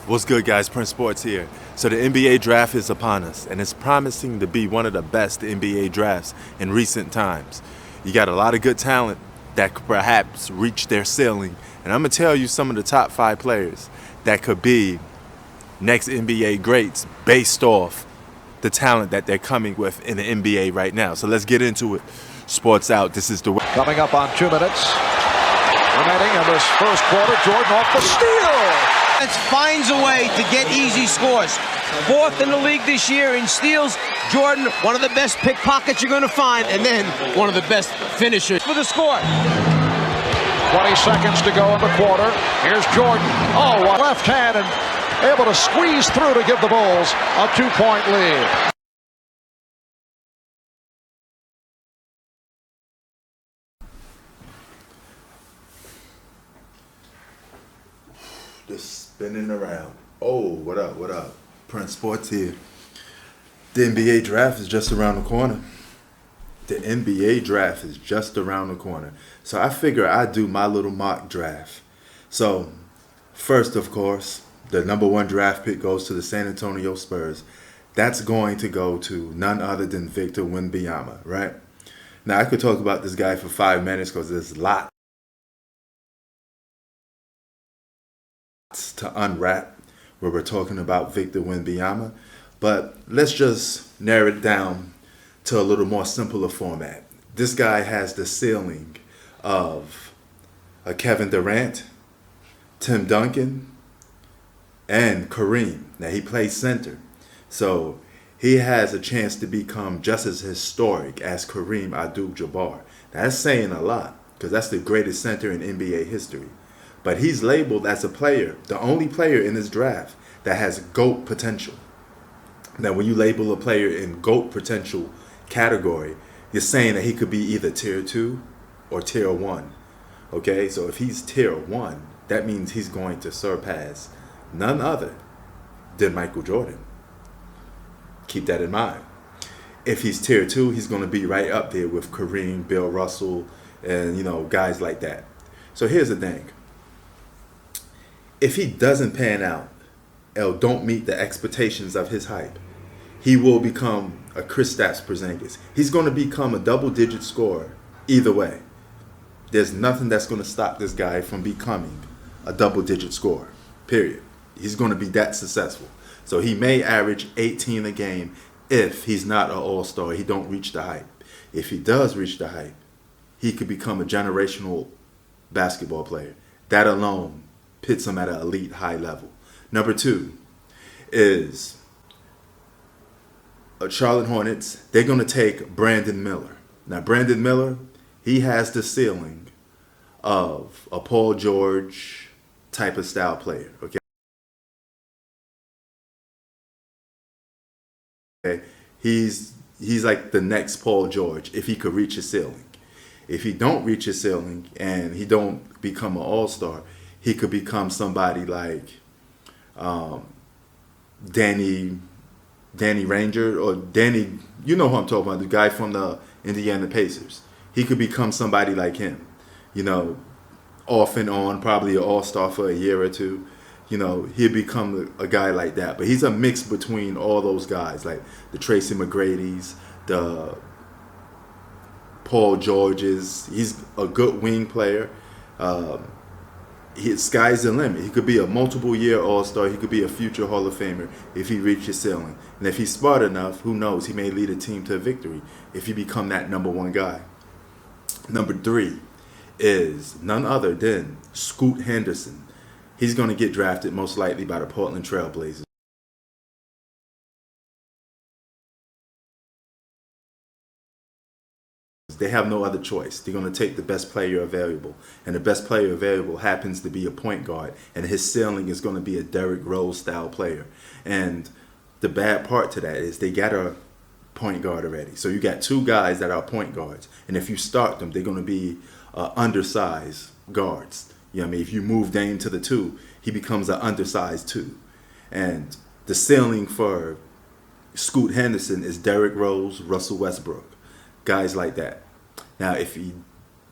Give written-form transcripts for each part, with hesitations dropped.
What's good, guys? Prince Sports here. So the NBA draft is upon us, and it's promising to be one of the best NBA drafts in recent times. You got a lot of good talent that could perhaps reach their ceiling, and I'm going to tell you some of the top 5 players that could be next NBA greats based off the talent that they're coming with in the NBA right now. So let's get into it. Sports out. This is the way. Coming up on 2 minutes remaining in this first quarter. Jordan off the steal. Finds a way to get easy scores. 4th in the league this year in steals. Jordan, one of the best pickpockets you're going to find, and then one of the best finishers for the score. 20 seconds to go in the quarter. Here's Jordan. Oh, left hand and able to squeeze through to give the Bulls a 2-point lead. Just spinning around. Oh, what up, what up? Prince Sports here. The NBA draft is just around the corner. The NBA draft is just around the corner. So I figure I'd do my little mock draft. So, first, of course, the number 1 draft pick goes to the San Antonio Spurs. That's going to go to none other than Victor Wembanyama, right? Now, I could talk about this guy for 5 minutes because there's a lot to unwrap where we're talking about Victor Wembanyama, but let's just narrow it down to a little more simpler format. This guy has the ceiling of a Kevin Durant, Tim Duncan, and Kareem. Now he plays center, so he has a chance to become just as historic as Kareem Abdul-Jabbar. That's saying a lot because that's the greatest center in NBA history. But he's labeled as a player, the only player in this draft that has GOAT potential. Now, when you label a player in GOAT potential category, you're saying that he could be either tier 2 or tier 1. Okay, so if he's tier 1, that means he's going to surpass none other than Michael Jordan. Keep that in mind. If he's tier 2, he's going to be right up there with Kareem, Bill Russell, and guys like that. So here's the thing. If he doesn't pan out or don't meet the expectations of his hype, he will become a Kristaps Porzingis. He's going to become a double-digit scorer either way. There's nothing that's going to stop this guy from becoming a double-digit scorer, period. He's going to be that successful. So he may average 18 a game if he's not an all-star. He don't reach the hype. If he does reach the hype, he could become a generational basketball player. That alone pits him at an elite high level. Number 2 is Charlotte Hornets. They're going to take Brandon Miller. Now, Brandon Miller, he has the ceiling of a Paul George type of style player. Okay, he's like the next Paul George if he could reach his ceiling. If he don't reach his ceiling and he don't become an all-star, he could become somebody like Danny Ranger or Danny, you know who I'm talking about, the guy from the Indiana Pacers. He could become somebody like him, off and on, probably an all-star for a year or two. He'll become a guy like that. But he's a mix between all those guys, like the Tracy McGrady's, the Paul George's. He's a good wing player. Sky's the limit. He could be a multiple-year all-star. He could be a future Hall of Famer if he reaches ceiling. And if he's smart enough, who knows? He may lead a team to victory if he become that number 1 guy. Number 3 is none other than Scoot Henderson. He's going to get drafted most likely by the Portland Trail Blazers. They have no other choice. They're going to take the best player available. And the best player available happens to be a point guard. And his ceiling is going to be a Derrick Rose style player. And the bad part to that is they got a point guard already. So you got 2 guys that are point guards. And if you start them, they're going to be undersized guards. If you move Dame to the 2, he becomes an undersized 2. And the ceiling for Scoot Henderson is Derrick Rose, Russell Westbrook, guys like that. Now, if he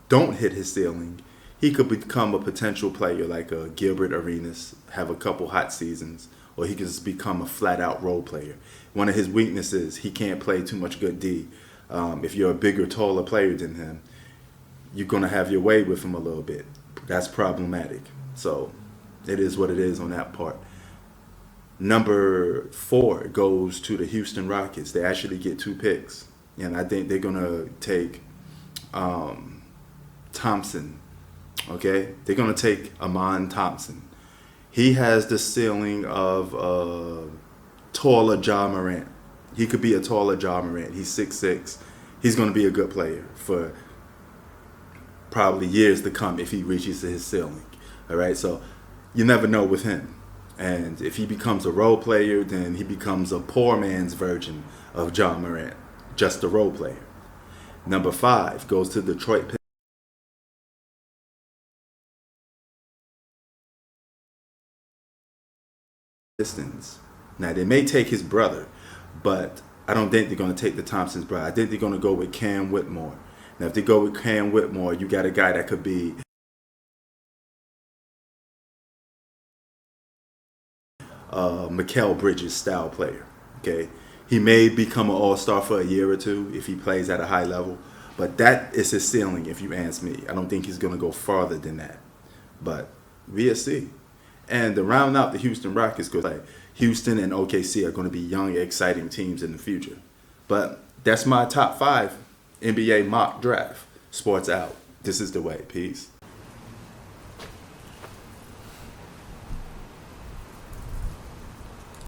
don't hit his ceiling, he could become a potential player like a Gilbert Arenas, have a couple hot seasons, or he could just become a flat-out role player. One of his weaknesses, he can't play too much good D. If you're a bigger, taller player than him, you're going to have your way with him a little bit. That's problematic. So it is what it is on that part. Number 4 goes to the Houston Rockets. They actually get 2 picks. And I think they're going to take Thompson. Okay? They're going to take Amon Thompson. He has the ceiling of taller Ja Morant. He could be a taller Ja Morant. He's 6'6". He's going to be a good player for probably years to come if he reaches his ceiling. All right? So you never know with him. And if he becomes a role player, then he becomes a poor man's version of Ja Morant, just a role player. Number 5 goes to Detroit Pistons. Now, they may take his brother, but I don't think they're going to take the Thompson's brother. I think they're going to go with Cam Whitmore. Now, if they go with Cam Whitmore, you got a guy that could be Mikal Bridges style player. Okay, he may become an all-star for a year or two if he plays at a high level, but that is his ceiling if you ask me. I don't think he's going to go farther than that, but we'll see. And to round out the Houston Rockets, because Houston and OKC are going to be young, exciting teams in the future. But that's my top 5 NBA mock draft. Sports out. This is the way. Peace.